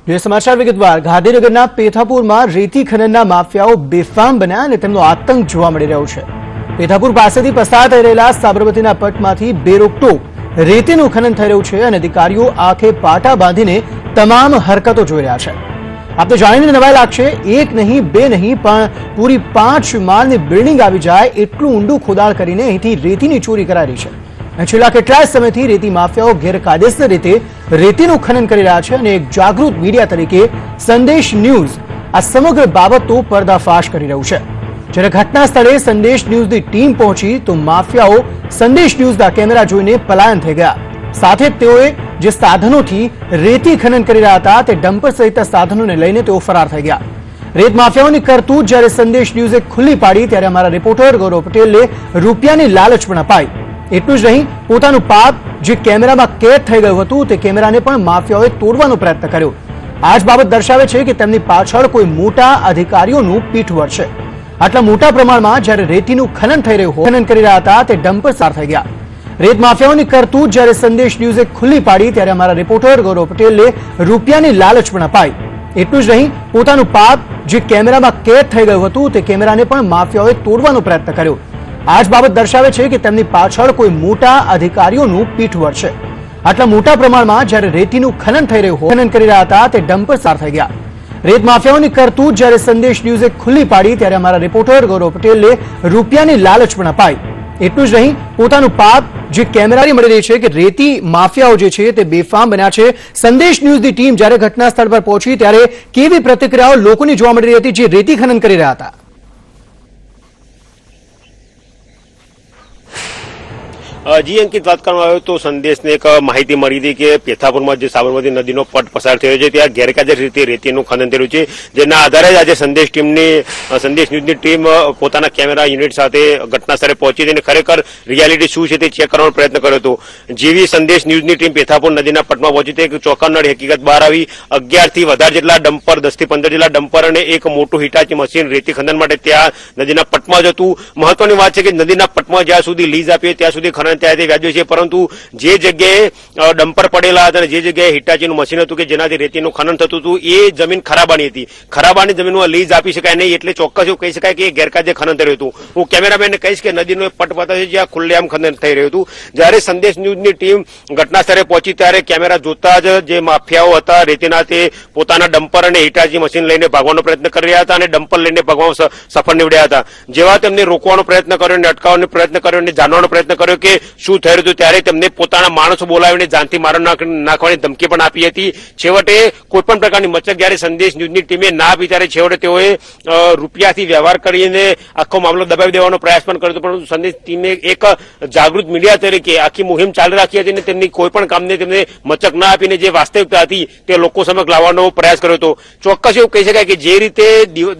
જે સમાચાર વિગતવાર ગાંધીનગરના પેથાપુરમાં રેતી ખનનના માફિયાઓ બેફામ બન્યા અને તેમનો આતંક જોવા મળી રહ્યો છે। પેથાપુર પાસેથી પસાર થઈ રહેલા સાબરમતીના પટમાંથી બેરોકટોક રેતીનું ખનન થઈ રહ્યું છે અને અધિકારીઓ આંખે પાટા બાંધીને તમામ હરકતો જોઈ રહ્યા છે। આપને જાણીને નવાઈ લાગશે, એક નહીં બે નહીં પણ પૂરી 5 માળની બિલ્ડિંગ આવી જાય એટલું ઊંડું ખોદાણ કરીને અહીંથી રેતીની ચોરી કરાઈ છે। છેલ્લા કેટલાય સમયથી રેતી માફિયાઓ ગેરકાયદેસર રીતે રેતીનું ખનન કરી રહ્યા છે અને એક જાગૃત મીડિયા તરીકે સંદેશ ન્યૂઝ આ સમગ્ર બાબતનો પર્દાફાશ કરી રહ્યું છે। જ્યારે ઘટના સ્થળે સંદેશ ન્યૂઝની ટીમ પહોંચી તો માફિયાઓ સંદેશ ન્યૂઝના કેમેરા જોઈને પલાયન થઈ ગયા। સાથે જ તેઓએ જે સાધનોથી રેતી ખનન કરી રહ્યા હતા તે ડમ્પર સહિતના સાધનોને લઈને તેઓ ફરાર થઈ ગયા। રેત માફિયાઓની કરતૂત જ્યારે સંદેશ ન્યૂઝે ખુલ્લી પાડી ત્યારે અમારા રિપોર્ટર ગૌરવ પટેલને રૂપિયાની લાલચ પણ અપાઈ। એટલું જ નહીં, પોતાનું પાપ જે કેમેરામાં કેદ થઈ ગયું હતું તે કેમેરાને પણ માફિયાઓએ તોડવાનો પ્રયત્ન કર્યો। આ જ બાબત દર્શાવે છે કે તેમની પાછળ કોઈ મોટા અધિકારીઓનું પીઠબળ છે। આટલા મોટા પ્રમાણમાં જ્યારે રેતીનું ખનન થઈ રહ્યું ખનન કરી રહ્યા હતા તે ડમ્પર સાર થઈ ગયા। રેત માફિયાઓની કરતૂત જ્યારે સંદેશ ન્યૂઝે ખુલ્લી પાડી ત્યારે અમારા રિપોર્ટર ગૌરવ પટેલને રૂપિયાની લાલચ પણ અપાઈ। એટલું જ નહીં, પોતાનું પાપ જે કેમેરામાં કેદ થઈ ગયું હતું તે કેમેરાને પણ માફિયાઓએ તોડવાનો પ્રયત્ન કર્યો। આ જ બાબત દર્શાવે છે કે તેમની પાછળ કોઈ મોટા અધિકારીઓનું પીઠબળ છે। આટલા મોટા પ્રમાણમાં જ્યારે રેતીનું ખનન થઈ રહ્યું ખનન કરી રહ્યા હતા તે ડમ્પર સાર થઈ ગયા। રેત માફિયાઓની કરતૂત જ્યારે સંદેશ ન્યૂઝે ખુલ્લી પાડી ત્યારે અમારા રિપોર્ટર ગૌરવ પટેલને રૂપિયાની લાલચ પણ અપાઈ। એટલું જ નહીં, પોતાનું પાપ જે કેમેરાની મળી રહી છે કે રેતી માફિયાઓ જે છે તે બેફામ બન્યા છે। સંદેશ ન્યૂઝની ટીમ જ્યારે ઘટના સ્થળ પર પહોંચી ત્યારે કેવી પ્રતિક્રિયાઓ લોકોની જોવા મળી રહી હતી જે રેતી ખનન કરી રહ્યા હતા। જી અંકિત, વાત કરવામાં આવ્યો તો સંદેશને એક માહિતી મળી હતી કે પેથાપુરમાં જે સાબરમતી નદીનો પટ પસાર થયો છે ત્યાં ગેરકાયદેસર રીતે રેતીનું ખનન થયું છે। જેના આધારે આજે સંદેશ ન્યૂઝની ટીમ પોતાના કેમેરા યુનિટ સાથે ઘટના સ્થળે પહોંચી હતી અને ખરેખર રિયાલિટી શું છે તે ચેક કરવાનો પ્રયત્ન કર્યો હતો। જેવી સંદેશ ન્યૂઝની ટીમ પેથાપુર નદીના પટમાં પહોંચી હતી એક ચોંકાવનારી હકીકત બહાર આવી। 11 થી વધારે જેટલા ડમ્પર, 10 થી 15 જેટલા ડમ્પર અને એક મોટું હિટાચી મશીન રેતી ખનન માટે ત્યાં નદીના પટમાં જ હતું। મહત્વની વાત છે કે નદીના પટમાં જ્યાં સુધી લીઝ આપીએ ત્યાં સુધી ખનન ત્યાંથી વ્યાજ્યું છે, પરંતુ જે જગ્યાએ ડમ્પર પડેલા હતા અને જે જગ્યાએ હિટાચીનું મશીન હતું કે જેનાથી રેતીનું ખનન થતું હતું એ જમીન ખરાબાની હતી। ખરાબાની જમીનમાં લીઝ આપી શકાય નહીં, એટલે ચોક્કસ એવું કહી શકાય કે એ ગેરકાયદે ખનન થઈ રહ્યું હતું। હું કેમેરામેનને કહીશ કે નદીનો એક પટ બતાવે છે જ્યાં ખુલ્લેઆમ ખનન થઈ રહ્યું હતું। જ્યારે સંદેશ ન્યૂઝની ટીમ ઘટના સ્થળે પહોંચી ત્યારે કેમેરા જોતા જ જે માફિયાઓ હતા રેતીના તે પોતાના ડમ્પર અને હિટાચી મશીન લઈને ભાગવાનો પ્રયત્ન કરી રહ્યા હતા અને ડમ્પર લઈને ભાગવામાં સફળ નીવડ્યા હતા। જેવા તેમને રોકવાનો પ્રયત્ન કર્યો અને અટકાવવાનો પ્રયત્ન કર્યો અને જાણવાનો પ્રયત્ન કર્યો કે શું થઈ રહ્યું હતું ત્યારે તેમને પોતાના માણસો બોલાવીને જાનથી મારી નાખવાની ધમકી પણ આપી હતી। છેવટે કોઈપણ પ્રકારની મચક જ્યારે સંદેશ ન્યૂઝની ટીમે ના આપી ત્યારે છેવટે તેઓએ રૂપિયાથી વ્યવહાર કરીને આખો મામલો દબાવી દેવાનો પ્રયાસ પણ કર્યો હતો, પરંતુ સંદેશ ટીમે એક જાગૃત મીડિયા તરીકે આખી મુહિમ ચાલી રાખી હતી અને તેમની કોઈપણ કામને તેમને મચક ના આપીને જે વાસ્તવિકતા હતી તે લોકો સમક્ષ લાવવાનો પ્રયાસ કર્યો હતો। ચોક્કસ એવું કહી શકાય કે જે રીતે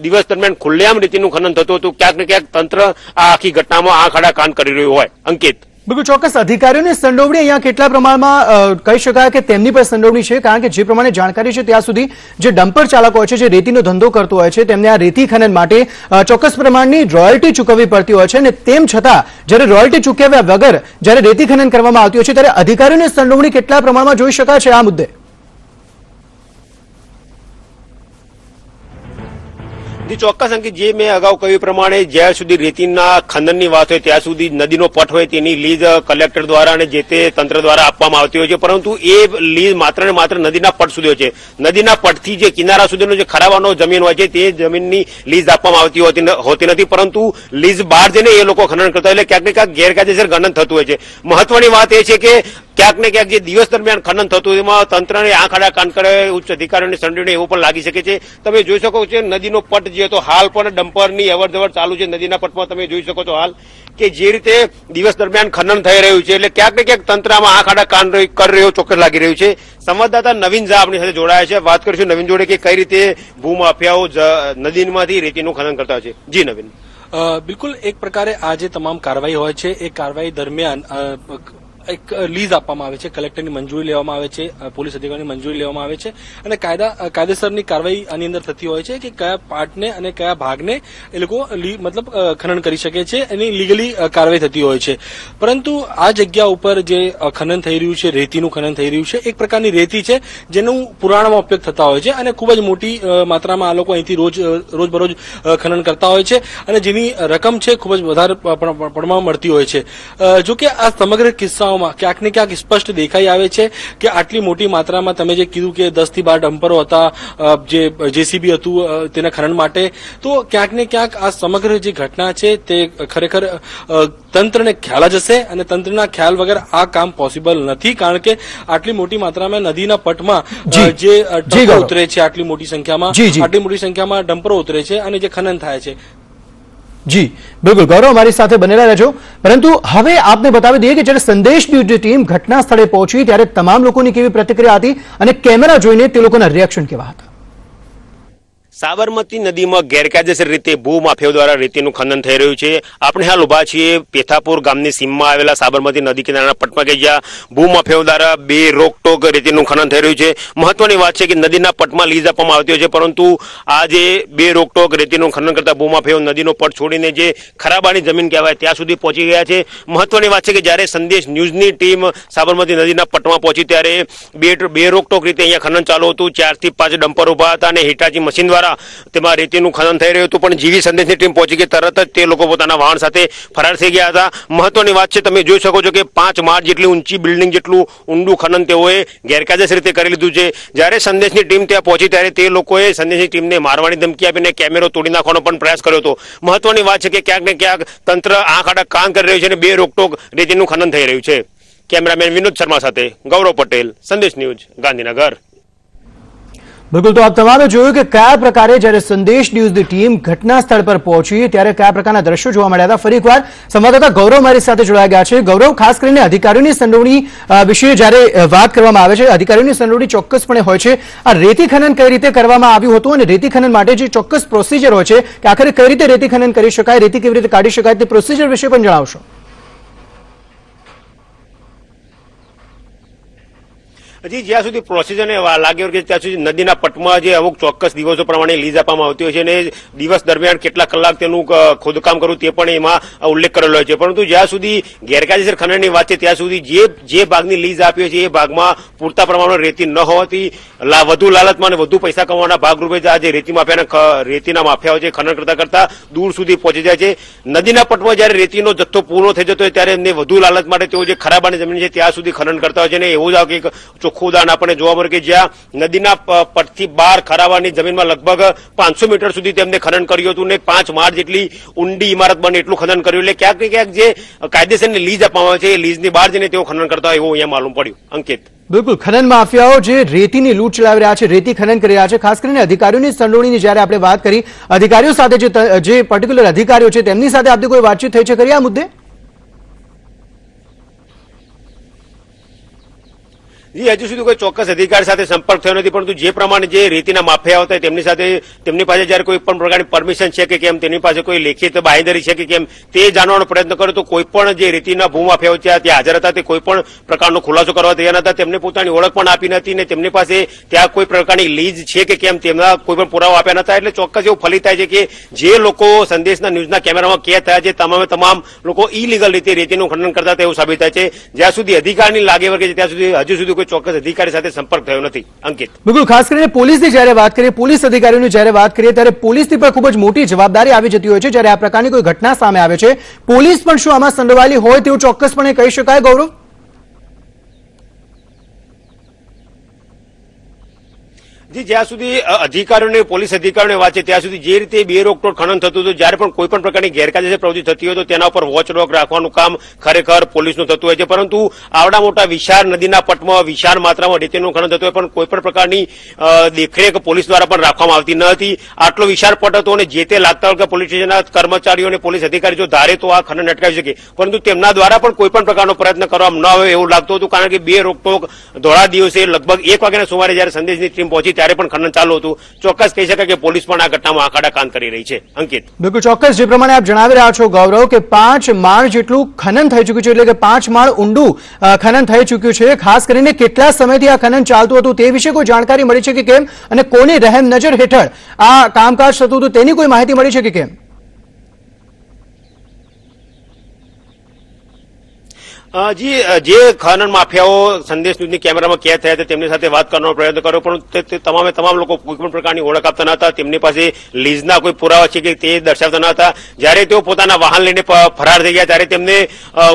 દિવસ દરમિયાન ખુલ્લેઆમ રેતીનું ખનન થતું હતું ક્યાંક ને ક્યાંક તંત્ર આ આખી ઘટનામાં આંખ આડા કાન કરી રહ્યું હોય। અંકિત, બિલકુલ ચોક્કસ અધિકારીઓની સંડોવણી અહીંયા કેટલા પ્રમાણમાં કહી શકાય કે તેમની પણ સંડોવણી છે? કારણ કે જે પ્રમાણે જાણકારી છે ત્યાં સુધી જે ડમ્પર ચાલકો હોય છે, જે રેતીનો ધંધો કરતો હોય છે, તેમને આ રેતી ખનન માટે ચોક્કસ પ્રમાણની રોયલ્ટી ચૂકવવી પડતી હોય છે અને તેમ છતાં જ્યારે રોયલ્ટી ચૂકવ્યા વગર જ્યારે રેતી ખનન કરવામાં આવતી હોય છે ત્યારે અધિકારીઓની સંડોવણી કેટલા પ્રમાણમાં જોઈ શકાય છે આ મુદ્દે? ચોક્કસ અંકિત, જે મેં અગાઉ કહ્યું પ્રમાણે જ્યાં સુધી રેતીના ખનનની વાત હોય ત્યાં સુધી નદીનો પટ હોય તેની લીઝ કલેક્ટર દ્વારા અને જે તે તંત્ર દ્વારા આપવામાં આવતી હોય છે, પરંતુ એ લીઝ માત્ર ને માત્ર નદીના પટ સુધી હોય છે। નદીના પટથી જે કિનારા સુધીનો જે ખરાબાનો જમીન હોય છે તે જમીનની લીઝ આપવામાં આવતી હોતી નથી, પરંતુ લીઝ બહાર જઈને એ લોકો ખનન કરતા હોય એટલે ક્યાંક ને ક્યાંક ગેરકાયદેસર ખનન થતું હોય છે। મહત્વની વાત એ છે કે ક્યાંક ને ક્યાંક જે દિવસ દરમિયાન ખનન થતું એમાં તંત્રને આંખ આડા કાન કરે ઉચ્ચ અધિકારીઓની સંડોવણી એવું પણ લાગી શકે છે। તમે જોઈ શકો છો નદીનો પટ જે હતો હાલ પણ ડમ્પરની અવરજવર ચાલુ છે। નદીના પટમાં તમે જોઈ શકો છો હાલ કે જે રીતે દિવસ દરમિયાન ખનન થઈ રહ્યું છે એટલે ક્યાંક ને ક્યાંક તંત્રમાં આંખ આડા કાન કરી રહ્યો ચોક્કસ લાગી રહ્યું છે। સંવાદદાતા નવીન ઝા આપણી સાથે જોડાયા છે, વાત કરીશું નવીન જોડે કે કઈ રીતે ભૂમાફિયાઓ નદીમાંથી રેતીનું ખનન કરતા હોય છે। જી નવીન। બિલકુલ, એક પ્રકારે આ જે તમામ કાર્યવાહી હોય છે એ કાર્યવાહી દરમિયાન એક લીઝ આપવામાં આવે છે, કલેક્ટરની મંજૂરી લેવામાં આવે છે, પોલીસ અધિકારીની મંજૂરી લેવામાં આવે છે અને કાયદેસરની કાર્યવાહી આની અંદર થતી હોય છે કે કયા પાર્ટને અને કયા ભાગને એ લોકો મતલબ ખનન કરી શકે છે, એની લીગલી કાર્યવાહી થતી હોય છે. પરંતુ આ જગ્યા ઉપર જે ખનન થઈ રહ્યું છે, રેતીનું ખનન થઈ રહ્યું છે, એક પ્રકારની રેતી છે જેનું પુરાણામાં ઉપયોગ થતા હોય છે અને ખૂબ જ મોટી માત્રામાં આ લોકો અહીંથી રોજબરોજ ખનન કરતા હોય છે અને જેની રકમ છે ખૂબ જ વધારે પ્રમાણમાં મળતી હોય છે. જોકે આ સમગ્ર કિસ્સાઓમાં ક્યાંક ને ક્યાંક સ્પષ્ટ દેખાઈ આવે છે કે આટલી મોટી માત્રામાં તમે જે કીધું કે 10 થી 12 ડમ્પરો હતા, જે જેસીબી હતું તેના ખનન માટે, તો ક્યાંક ને ક્યાંક આ સમગ્ર જે ઘટના છે તે ખરેખર તંત્રને ખ્યાલ જ હશે અને તંત્રના ખ્યાલ વગર આ કામ પોસિબલ નથી, કારણ કે આટલી મોટી માત્રામાં નદીના પટમાં જે ટ્રકો ઉતરે છે, આટલી મોટી સંખ્યામાં ડમ્પરો ઉતરે છે અને જે ખનન થાય છે. જી બિલકુલ ગૌરવ, અમારી સાથે બનેલા રહેજો. પરંતુ હવે આપને બતાવી દઈએ કે જ્યારે સંદેશ ન્યૂઝની ટીમ ઘટના સ્થળે પહોંચી ત્યારે તમામ લોકોની કેવી પ્રતિક્રિયા હતી અને કેમેરા જોઈને તે લોકોના રિએક્શન કેવા હતા. સાબરમતી નદીમાં ગેરકાયદેસર રીતે ભૂમાફિયાઓ દ્વારા રેતીનું ખનન થઈ રહ્યું છે. આપણે હાલ ઉભા છીએ પેથાપુર ગામની સીમમાં આવેલા સાબરમતી નદી કિનારાના પટમાં કે જ્યાં ભૂમાફિયાઓ દ્વારા બે રોકટોક રેતીનું ખનન થઈ રહ્યું છે. મહત્વની વાત છે કે નદીના પટમાં લીઝ આપવામાં આવતી હોય છે, પરંતુ આ જે બે રોકટોક રેતીનું ખનન કરતા ભૂમાફિયાઓ નદીનો પટ છોડીને જે ખરાબાની જમીન કહેવાય ત્યાં સુધી પહોંચી ગયા છે. મહત્વની વાત છે કે જ્યારે સંદેશ ન્યૂઝની ટીમ સાબરમતી નદીના પટમાં પહોંચી ત્યારે બે રોકટોક રીતે અહીંયા ખનન ચાલુ હતું. 4 થી 5 ડમ્પર ઉભા હતા અને હિટાચી મશીન દ્વારા તેમાં રેતીનું ખનન થઈ રહ્યું હતું, પણ જીવી સંદેશની ટીમ પહોંચી ગઈ તરત જ તે લોકો પોતાના વાહન સાથે ફરાર થઈ ગયા હતા. મહત્વની વાત છે, તમે જોઈ શકો છો કે 5 માળ જેટલી ઊંચી બિલ્ડિંગ જેટલું ઊંડું ખનન તેઓએ ગેરકાયદેસર રીતે કરી લીધું છે. જ્યારે સંદેશની ટીમ ત્યાં પહોંચી ત્યારે તે લોકોએ સંદેશની ટીમને મારવાની ધમકી આપીને કેમેરો તોડી નાખવાનો પણ પ્રયાસ કર્યો હતો. મહત્વની વાત છે કે ક્યાંક ને ક્યાંક તંત્ર આંખ આડા કાન કરી રહ્યું છે અને બે રોકટોક રેતીનું ખનન થઈ રહ્યું છે. કેમેરામેન વિનોદ શર્મા સાથે ગૌરવ પટેલ, સંદેશ ન્યૂઝ, ગાંધીનગર. બિલકુલ, તો આપ તમારે જોયું કે કયા પ્રકારે જ્યારે સંદેશ ન્યૂઝની ટીમ ઘટના સ્થળ પર પહોંચી ત્યારે કયા પ્રકારના દ્રશ્યો જોવા મળ્યા હતા. ફરી એકવાર સંવાદદાતા ગૌરવ મારી સાથે જોડાઈ ગયા છે. ગૌરવ, ખાસ કરીને અધિકારીઓની સંડોવણી વિશે જ્યારે વાત કરવામાં આવે છે, અધિકારીઓની સંડોવણી ચોક્કસપણે હોય છે. આ રેતી ખનન કઈ રીતે કરવામાં આવ્યું હતું અને રેતી ખનન માટે જે ચોક્કસ પ્રોસિજર હોય છે કે આખરે કઈ રીતે રેતી ખનન કરી શકાય, રેતી કેવી રીતે કાઢી શકાય, તે પ્રોસિજર વિશે પણ જણાવશો. હજી જ્યાં સુધી પ્રોસિજરને લાગે કે ત્યાં સુધી નદીના પટમાં જે અમુક ચોક્કસ દિવસો પ્રમાણે લીઝ આપવામાં આવતી હોય છે અને દિવસ દરમિયાન કેટલા કલાક તેનું ખોદકામ કરવું તે પણ એમાં ઉલ્લેખ કરેલો હોય છે. પરંતુ જ્યાં સુધી ગેરકાયદેસર ખનનની વાત છે ત્યાં સુધી જે ભાગની લીઝ આપી છે એ ભાગમાં પૂરતા પ્રમાણમાં રેતી ન હોવાથી વધુ લાલચમાં અને વધુ પૈસા કમાવાના ભાગરૂપે આ જે રેતીના માફિયાઓ છે ખનન કરતા દૂર સુધી પહોંચી જાય છે. નદીના પટમાં જયારે રેતીનો જથ્થો પૂર્ણ થઈ જતો હોય ત્યારે એમને વધુ લાલચ માટે તેઓ જે ખરાબાની જમીન છે ત્યાં સુધી ખનન કરતા હોય છે અને એવું જ ચોખ્ખું ઉદાહરણ આપણને જોવા મળે કે જ્યાં નદીના પટથી બહાર ખરાબાની જમીનમાં લગભગ 500 મીટર સુધી તેમને ખનન કર્યું હતું ને 5 માળ જેટલી ઊંડી ઇમારત બને એટલું ખનન કર્યું. એટલે ક્યાંક ને ક્યાંક જે કાયદેસરની લીઝ આપવામાં આવે છે એ લીઝની બહાર જઈને તેઓ ખનન કરતા હોય એવું અહીંયા માલુમ પડ્યું. અંકિત. બિલકુલ, ખનન માફિયાઓ જે રેતીની લૂંટ ચલાવી રહ્યા છે, રેતી ખનન કરી રહ્યા છે, ખાસ કરીને અધિકારીઓની સંડોવણીની જ્યારે આપણે વાત કરી, અધિકારીઓ સાથે જે પર્ટિક્યુલર અધિકારીઓ છે તેમની સાથે આપની કોઈ વાતચીત થઈ છે ખરી આ મુદ્દે? હજુ સુધી કોઈ ચોક્કસ અધિકારી સાથે સંપર્ક થયો નથી, પરંતુ જે પ્રમાણે જે રેતીના માફિયા હતા તેમની પાસે જયારે કોઈ પણ પ્રકારની પરમિશન છે કે કેમ, તેની પાસે કોઈ લેખિત બાંહેધરી છે કે કેમ તે જાણવાનો પ્રયત્ન કર્યો તો કોઈ પણ જે રેતીના ભૂમાફિયાઓ ત્યાં હાજર હતા તે કોઈ પણ પ્રકારનો ખુલાસો કરવા તૈયાર હતા. તેમને પોતાની ઓળખ પણ આપી નથી ને તેમની પાસે ત્યાં કોઈ પ્રકારની લીઝ છે કે કેમ તેમના કોઈ પણ પુરાવા આપ્યા નતા. એટલે ચોક્કસ એવું ફલિત થાય છે કે જે લોકો સંદેશના ન્યૂઝના કેમેરામાં કેદ થયા છે તમામ લોકો ઇલીગલ રીતે રેતીનું ખનન કરતા એવું સાબિત થાય છે. જ્યાં સુધી અધિકારની લાગે વળગે છે ત્યાં સુધી હજુ સુધી ચોક્કસ અધિકારી સાથે સંપર્ક થયો નથી. અંકિત. બિલકુલ, ખાસ કરીને પોલીસની જ્યારે વાત કરીએ, પોલીસ અધિકારીઓની જ્યારે વાત કરીએ ત્યારે પોલીસની પર ખૂબ જ મોટી જવાબદારી આવી જતી હોય છે જ્યારે આ પ્રકારની કોઈ ઘટના સામે આવે છે. પોલીસ પણ શું આમાં સંડોવાયેલી હોય તેવું ચોક્કસપણે કહી શકાય ગૌરવ? જ્યાં સુધી અધિકારીઓને પોલીસ અધિકારીઓની વાત છે ત્યાં સુધી જે રીતે બે રોકટોક ખનન થતું હતું, જ્યારે પણ કોઈ પણ પ્રકારની ગેરકાયદેસર પ્રવૃત્તિ થતી હોય તો તેના ઉપર વોચડોગ રાખવાનું કામ ખરેખર પોલીસનું થતું હોય છે. પરંતુ આવડા મોટા વિશાળ નદીના પટમાં વિશાળ માત્રામાં રેતીનું ખનન થતું હોય પણ કોઈ પણ પ્રકારની દેખરેખ પોલીસ દ્વારા પણ રાખવામાં આવતી ન હતી. આટલો વિશાળ પટ હતો અને જે તે લાગતા વખતે પોલીસ સ્ટેશનના કર્મચારીઓ અને પોલીસ અધિકારી જો ધારે તો આ ખનન અટકાવી શકે, પરંતુ તેમના દ્વારા પણ કોઈ પણ પ્રકારનો પ્રયત્ન કરવામાં ન આવે એવું લાગતું હતું. કારણ કે બે રોકટોક ધોળા દિવસે લગભગ 1 વાગ્યાના સુમારે જયારે સંદેશની ટીમ પહોંચી ત્યારે પણ ખનન ચાલુ હતું. ચોક્કસ કહી શકાય કે પોલીસ પણ આ ઘટનામાં આખાડા કાન કરી રહી છે. અંકિત, બિલકુલ ચોક્કસ જે પ્રમાણે આપ જણાવી રહ્યા છો ગૌરવ કે 5 માળ જેટલું ખનન થઈ ચૂક્યું છે, એટલે કે 5 માળ ઊંડું ખનન થઈ ચૂક્યું છે. ખાસ કરીને કેટલા સમયથી આ ખનન ચાલતું હતું તે વિશે કોઈ જાણકારી મળી છે કે કેમ, અને કોની રહેમ નજર હેઠળ આ કામકાજ થતું હતું તેની કોઈ માહિતી મળી છે કે કેમ? જી, જે ખનન માફિયાઓ સંદેશ ન્યૂઝની કેમેરામાં કેદ થયા હતા તેમની સાથે વાત કરવાનો પ્રયત્ન કર્યો, પણ તે તમામ લોકો કોઈ પણ પ્રકારની ઓળખ આપતા ન હતા. તેમની પાસે લીઝના કોઈ પુરાવા છે કે તે દર્શાવતા ન હતા. જ્યારે તેઓ પોતાના વાહન લઈને ફરાર થઈ ગયા ત્યારે તેમને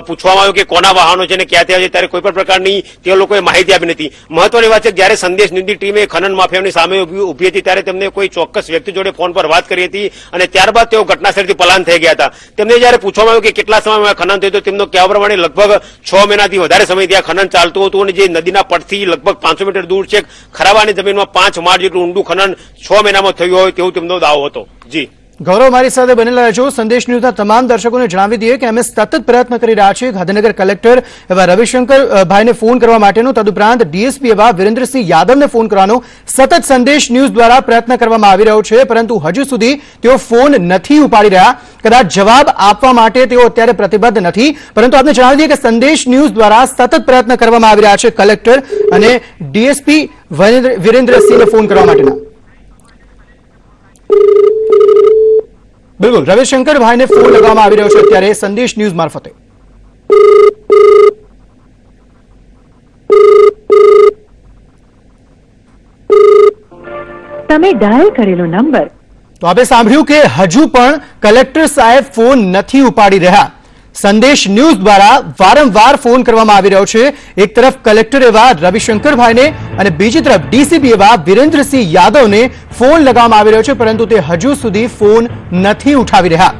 પૂછવામાં આવ્યું કે કોના વાહનો છે ને ક્યાં થયા છે, ત્યારે કોઈ પણ પ્રકારની તે લોકોએ માહિતી આપી નથી. મહત્વની વાત છે કે જ્યારે સંદેશ ન્યૂઝની ટીમે ખનન માફિયાઓની સામે ઉભી હતી ત્યારે તેમને કોઈ ચોક્કસ વ્યક્તિ જોડે ફોન પર વાત કરી હતી અને ત્યારબાદ તેઓ ઘટનાસ્થળથી પલાયન થઈ ગયા હતા. તેમને જયારે પૂછવામાં આવ્યું કે કેટલા સમયમાં ખનન થયું તો તેમનો કહેવા પ્રમાણે લગભગ 6 મહિનાથી વધારે સમય ત્યાં ખનન ચાલતું હતું અને જે નદીના પડથી લગભગ 500 મીટર દૂર છે ખરાબાની જમીનમાં 5 માળ જેટલું ઊંડું ખનન 6 મહિનામાં થયું હોય તેવું તેમનો દાવો હતો. જી ગૌરવ, મારી સાથે બનેલા રહેજો. સંદેશ ન્યૂઝના તમામ દર્શકોને જણાવી દઈએ કે અમે સતત પ્રયત્ન કરી રહ્યા છીએ ગાંધીનગર કલેક્ટર એવા રવિશંકર ભાઈને ફોન કરવા માટેનો, તદુપરાંત ડીએસપી એવા વિરેન્દ્રસિંહ યાદવને ફોન કરવાનો સતત સંદેશ ન્યૂઝ દ્વારા પ્રયત્ન કરવામાં આવી રહ્યો છે, પરંતુ હજુ સુધી તેઓ ફોન નથી ઉપાડી રહ્યા. કદાચ જવાબ આપવા માટે તેઓ અત્યારે પ્રતિબદ્ધ નથી, પરંતુ આપને જણાવી દઈએ કે સંદેશ ન્યૂઝ દ્વારા સતત પ્રયત્ન કરવામાં આવી રહ્યા છે કલેક્ટર અને ડીએસપી વિરેન્દ્રસિંહને ફોન કરવા માટેના. બિલકુલ, રવિશંકરભાઈને ફોન લગાવવામાં આવી રહ્યો છે અત્યારે સંદેશ ન્યૂઝ મારફતે. તમે ડાયલ કરેલો નંબર. તો આપણે સાંભળ્યું કે હજુ પણ કલેક્ટર સાહેબ ફોન નથી ઉપાડી રહ્યા. સંદેશ ન્યૂઝ દ્વારા વારંવાર ફોન કરવામાં આવી રહ્યો છે. એક તરફ કલેક્ટર એવા રવિશંકરભાઈને અને બીજી તરફ ડીસીપી એવા વિરેન્દ્રસિંહ યાદવને ફોન લગાવવામાં આવી રહ્યો છે, પરંતુ તે હજુ સુધી ફોન નથી ઉઠાવી રહ્યા.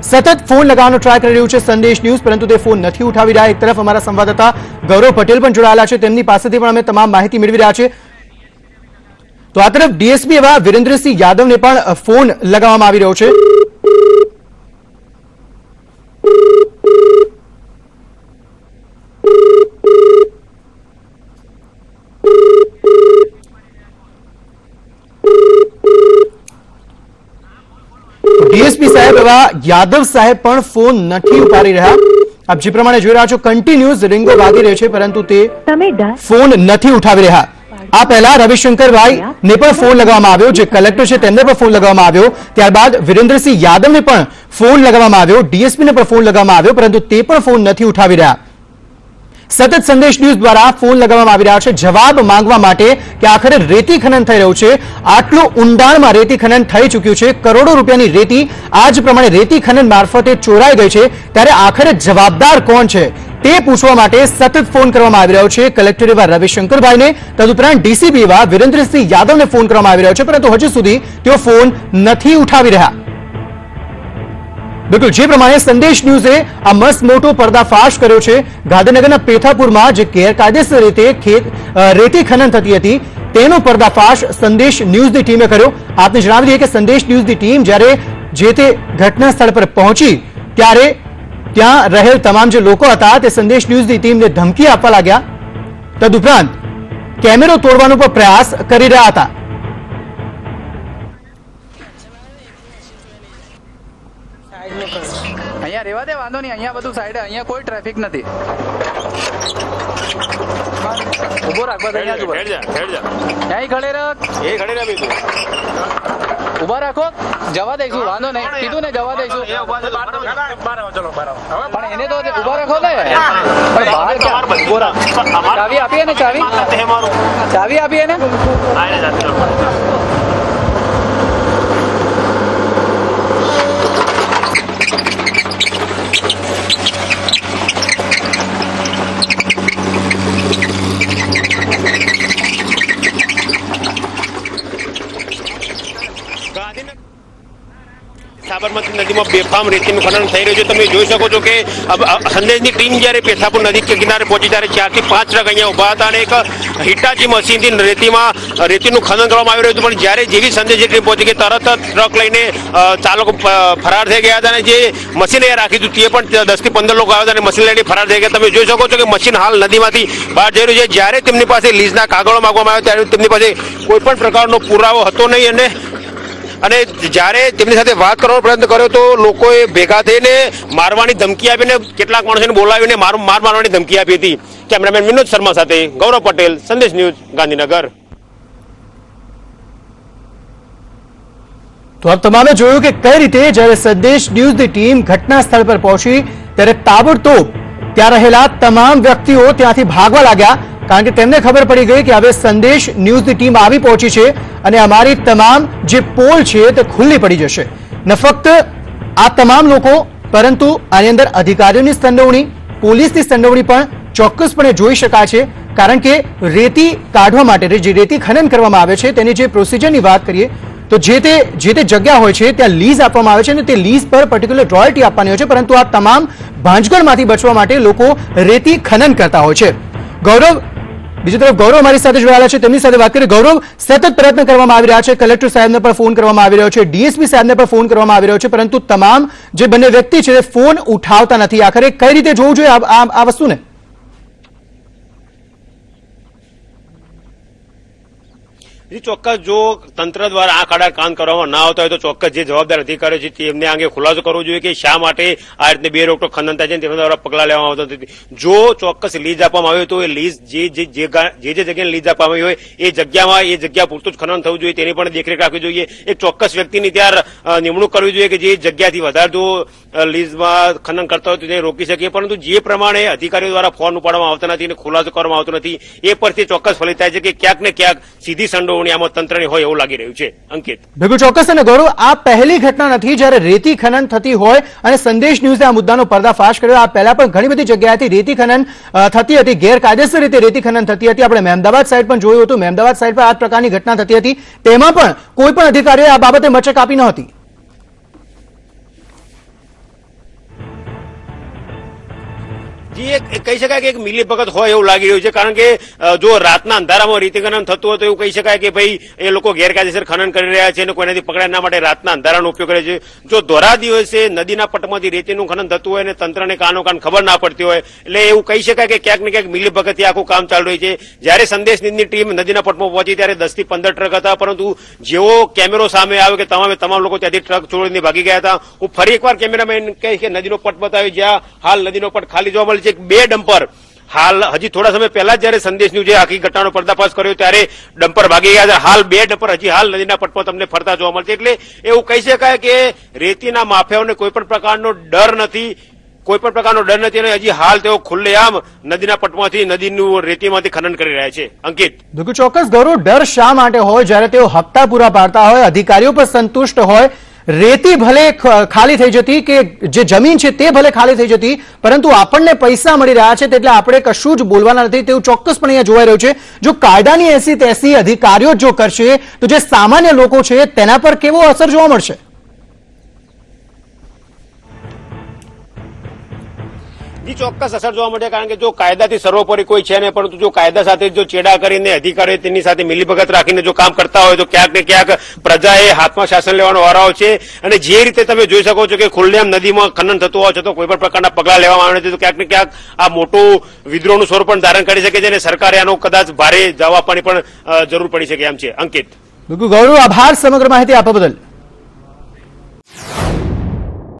સતત ફોન લગાવવાનો ટ્રાય કરી રહ્યું છે સંદેશ ન્યૂઝ, પરંતુ તે ફોન નથી ઉઠાવી રહ્યા. એક તરફ અમારા સંવાદદાતા ગૌરવ પટેલ પણ જોડાયેલા છે, તેમની પાસેથી પણ અમે તમામ માહિતી મેળવી રહ્યા છે. તો આ તરફ ડીએસપી એવા વિરેન્દ્રસિંહ યાદવને પણ ફોન લગાવવામાં આવી રહ્યો છે. ડીએસપી સાહેબ એવા યાદવ સાહેબ પણ ફોન નથી ઉપાડી રહ્યા. આપ જે પ્રમાણે જોઈ રહ્યા છો કન્ટિન્યુઅસ રિંગો વાગી રહી છે, પરંતુ તે ફોન નથી ઉઠાવી રહ્યા. આ પહેલા રવિશંકરભાઈ ને પણ ફોન લગાવવામાં આવ્યો, જે કલેક્ટર છે તેમને પણ ફોન લગાવવામાં આવ્યો. ત્યારબાદ વિરેન્દ્રસિંહ યાદવને પણ ફોન લગાવવામાં આવ્યો, ડીએસપીને પણ ફોન લગાવવામાં આવ્યો, પરંતુ તે પણ ફોન નથી ઉઠાવી રહ્યા. સતત સંદેશ ન્યૂઝ દ્વારા ફોન લગાવવામાં આવી રહ્યા છે જવાબ માંગવા માટે કે આખરે રેતી ખનન થઈ રહ્યું છે. આટલું ઊંડાણમાં રેતી ખનન થઈ ચૂક્યું છે. કરોડો રૂપિયાની રેતી આ જ પ્રમાણે રેતી ખનન મારફતે ચોરાઈ ગઈ છે, ત્યારે આખરે જવાબદાર કોણ છે તે પૂછવા માટે સતત ફોન કરવામાં આવી રહ્યો છે કલેક્ટર એવા રવિશંકરભાઈને, તદુપરાંત ડીસીપી એવા વિરેન્દ્રસિંહ યાદવને ફોન કરવામાં આવી રહ્યો છે, પરંતુ હજુ સુધી તેઓ ફોન નથી ઉઠાવી રહ્યા. બિલકુલ, જે પ્રમાણે સંદેશ ન્યૂઝે આ મસ્ત મોટો પર્દાફાશ કર્યો છે. ગાંધીનગરના પેથાપુરમાં જે ગેરકાયદેસર રીતે રેતી ખનન થતી હતી તેનો પર્દાફાશ સંદેશ ન્યૂઝની ટીમે કર્યો. આપને જણાવી દઈએ કે સંદેશ ન્યૂઝની ટીમ જ્યારે જે તે ઘટના સ્થળ પર પહોંચી ત્યારે ત્યાં રહેલ તમામ જે લોકો હતા તે સંદેશ ન્યૂઝની ટીમને ધમકી આપવા લાગ્યા, તદુપરાંત કેમેરો તોડવાનો પણ પ્રયાસ કરી રહ્યા હતા. અહીંયા રહેવા દે, વાંધો નહીં. અહીંયા બધું સાઈડ, અહીંયા કોઈ ટ્રાફિક નથી. ઉભો રાખ, બસ અહીંયા ખડે રાખ. ઉભા રાખો, જવા દઈશું, વાંધો નહીં. કીધું ને જવા દઈશું, પણ એને તો ઉભા રાખો ને. ચાવી આપીએ ને, ચાવી આપીએ ને. સાબરમતી નદીમાં બેફામ રેતીનું ખનન થઈ રહ્યું છે. તમે જોઈ શકો છો કે સંદેશની ટીમ જયારે પેથાપુર નદી કિનારે પહોંચી ત્યારે 4 થી 5 ટ્રક અહીંયા ઉભા હતા અને એક હિટાચી મશીનથી રેતીનું ખનન કરવામાં આવી રહ્યું હતું, પણ જ્યારે જેવી સંદેશની ટીમ પહોંચી કે તરત જ ટ્રક લઈને ચાલકો ફરાર થઈ ગયા હતા અને જે મશીન એ રાખી હતું તે પણ 10 થી 15 લોકો આવ્યા હતા અને મશીન લઈને ફરાર થઈ ગયા. તમે જોઈ શકો છો કે મશીન હાલ નદીમાંથી બહાર જઈ રહ્યું છે. જ્યારે તેમની પાસે લીઝના કાગળો માંગવામાં આવ્યા ત્યારે તેમની પાસે કોઈ પણ પ્રકારનો પુરાવો હતો નહીં અને જ્યારે તેમની સાથે વાત કરવાનો પ્રયત્ન કર્યો તો લોકોએ ભેગા થઈને મારવાની ધમકી આપીને કેટલાક માણસોને બોલાવીને માર મારવાની ધમકી આપી હતી. કેમેરામેન વિનોદ શર્મા સાથે ગૌરવ પટેલ, સંદેશ ન્યૂઝ, ગાંધીનગર. તો આપ તમામે જોયું કે કઈ રીતે જ્યારે સંદેશ ન્યૂઝની ટીમ ઘટના સ્થળ પર પહોંચી ત્યારે તાબડતોબ ત્યાં રહેલા તમામ વ્યક્તિઓ ત્યાંથી ભાગવા લાગ્યા, કારણ કે તેમને ખબર પડી ગઈ કે હવે સંદેશ ન્યૂઝની ટીમ આવી પહોંચી છે અને અમારી તમામ જે પોલ છે તે ખુલ્લી પડી જશે. ન ફક્ત આ તમામ લોકો, પરંતુ આની અંદર અધિકારીઓની સંડોવણી, પોલીસની સંડોવણી પણ ચોક્કસપણે જોઈ શકાય છે, કારણ કે રેતી કાઢવા માટે જે રેતી ખનન કરવામાં આવે છે તેની જે પ્રોસિજરની વાત કરીએ તો જે તે જગ્યા હોય છે ત્યાં લીઝ આપવામાં આવે છે અને તે લીઝ પર પર્ટિક્યુલર રોયલ્ટી આપવાની હોય છે, પરંતુ આ તમામ ભાંજગળમાંથી બચવા માટે લોકો રેતી ખનન કરતા હોય છે. ગૌરવ, બીજી તરફ ગૌરવ અમારી સાથે જોડાયેલા છે, તેમની સાથે વાત કરીએ. ગૌરવ, સતત પ્રયત્ન કરવામાં આવી રહ્યા છે, કલેક્ટર સાહેબને પણ ફોન કરવામાં આવી રહ્યો છે, ડીએસપી સાહેબને પણ ફોન કરવામાં આવી રહ્યો છે, પરંતુ તમામ જે બંને વ્યક્તિ છે તે ફોન ઉઠાવતા નથી. આખરે કઈ રીતે જોવું જોઈએ આ વસ્તુને? ચોક્કસ જો તંત્ર દ્વારા આ કાળા કામ કરવામાં ના આવતા હોય તો ચોક્કસ જે જવાબદાર અધિકારીઓ છે તેમને અંગે ખુલાસો કરવો જોઈએ કે શા માટે આ રીતે બે રોકટોક ખનન થાય છે તેમના દ્વારા પગલાં લેવામાં આવતા નથી. જો ચોક્કસ લીઝ આપવામાં આવ્યું તો એ લીઝ જે જગ્યાએ લીઝ આપવામાં આવી હોય એ જગ્યા પૂરતું જ ખનન થવું જોઈએ, તેની પણ દેખરેખ રાખવી જોઈએ. એક ચોક્કસ વ્યક્તિની ત્યાં નિમણૂક કરવી જોઈએ કે જે જગ્યાથી વધારે જો લીઝમાં ખનન કરતા હોય તો તેને રોકી શકીએ, પરંતુ જે પ્રમાણે અધિકારીઓ દ્વારા ફોન ઉપાડવામાં આવતા નથી અને ખુલાસો કરવામાં આવતો નથી એ પરથી ચોક્કસ ફલિત થાય છે કે ક્યાંક ને ક્યાંક સીધી સંડોવણી આમાં તંત્રની હોય એવું લાગી રહ્યું છે. અંકિત, બિલકુલ ચોક્કસ. અને ગૌરવ, આ પહેલી ઘટના નથી જ્યારે રેતી ખનન થતી હોય અને સંદેશ ન્યૂઝે આ મુદ્દાનો પર્દાફાશ કર્યો. આ પહેલા પણ ઘણી બધી જગ્યાએથી રેતી ખનન થતી હતી, ગેરકાયદેસર રીતે રેતી ખનન થતી હતી. આપણે મહેમદાવાદ સાઈડ પણ જોયું હતું, મહેમદાવાદ સાઈડ પર આ પ્રકારની ઘટના થતી હતી, તેમાં પણ કોઈ પણ અધિકારીઓએ આ બાબતે મચક આપી ન હતી. કહી શકાય કે એક મિલીભગત હોય એવું લાગી રહ્યું છે, કારણ કે જો રાતના અંધારામાં રેતી ખનન થતું હોય તો એવું કહી શકાય કે ભાઈ એ લોકો ગેરકાયદેસર ખનન કરી રહ્યા છે અને કોઈનાથી પકડાય ના માટે રાતના અંધારાનો ઉપયોગ કરે છે. જો ધોરા દિવસે નદીના પટમાંથી રેતીનું ખનન થતું હોય અને તંત્રને કાનો કાન ખબર ના પડતી હોય એટલે એવું કહી શકાય કે ક્યાંક ને ક્યાંક મિલીભગતથી આખું કામ ચાલુ રહ્યું છે. જ્યારે સંદેશ ન્યૂઝની ટીમ નદીના પટમાં પહોંચી ત્યારે 10 થી 15 ટ્રક હતા, પરંતુ જેવો કેમેરો સામે આવ્યો કે તમામ લોકો ત્યાંથી ટ્રક છોડીને ભાગી ગયા હતા. હું ફરી એકવાર કેમેરામેન કહીશ કે નદીનો પટ બતાવ્યો, જ્યાં હાલ નદીનો પટ ખાલી જોવા મળે છે. 2 ડમ્પર હાલ હજી થોડા સમય પહેલા જયારે સંદેશ ન્યૂઝે આખી ઘટનાનો પર્દાફાશ કર્યો ત્યારે ડમ્પર ભાગી ગયા હતા. હાલ 2 ડમ્પર હજી હાલ નદીના પટમાં તમને ફરતા જોવા મળશે. એટલે એવું કહી શકાય કે રેતીના માફિયાઓને કોઈ પણ પ્રકારનો ડર નથી અને હજી હાલ તેઓ ખુલ્લેઆમ નદીના પટમાંથી નદીનું રેતીમાંથી ખનન કરી રહ્યા છે. અંકિત, બિલકુલ ચોક્કસ. ગૌરવ, ડર શા માટે હોય? જ્યારે તેઓ હપ્તા પૂરા પાડતા હોય, અધિકારીઓ પર સંતુષ્ટ હોય, રેતી ભલે ખાલી થઈ જતી કે જે જમીન છે તે ભલે ખાલી થઈ જતી, પરંતુ આપણને પૈસા મળી રહ્યા છે એટલે આપણે કશું જ બોલવાના નથી, તેવું ચોક્કસપણે અહીંયા જોવાઈ રહ્યું છે. જો કાયદાની 80-83 અધિકારીઓ જો કરશે તો જે સામાન્ય લોકો છે તેના પર કેવો અસર જોવા મળશે? ચોક્કસ અસર જોવા મળે, કારણ કે જો કાયદાથી સર્વોપરી કોઈ છે ને, પરંતુ જો કાયદા સાથે જો ચેડા કરીને અધિકારીઓ તેની સાથે મિલીભગત રાખીને જો કામ કરતા હોય તો ક્યાંક ને ક્યાંક પ્રજાએ હાથમાં શાસન લેવાનો વારો છે. અને જે રીતે તમે જોઈ શકો છો કે ખુલ્લેઆમ નદીમાં ખનન થતું હોય છે તો કોઈ પણ પ્રકારના પગલાં લેવામાં આવે છે તો ક્યાંક ને ક્યાંક આ મોટું વિદ્રોહનું સ્વરૂપ પણ ધારણ કરી શકે છે અને સરકારે આનો કદાચ ભારે જવાબ આપવાની પણ જરૂર પડી શકે એમ છે. અંકિત, બિલકુલ ગૌરવ, આભાર સમગ્ર માહિતી આપવા બદલ.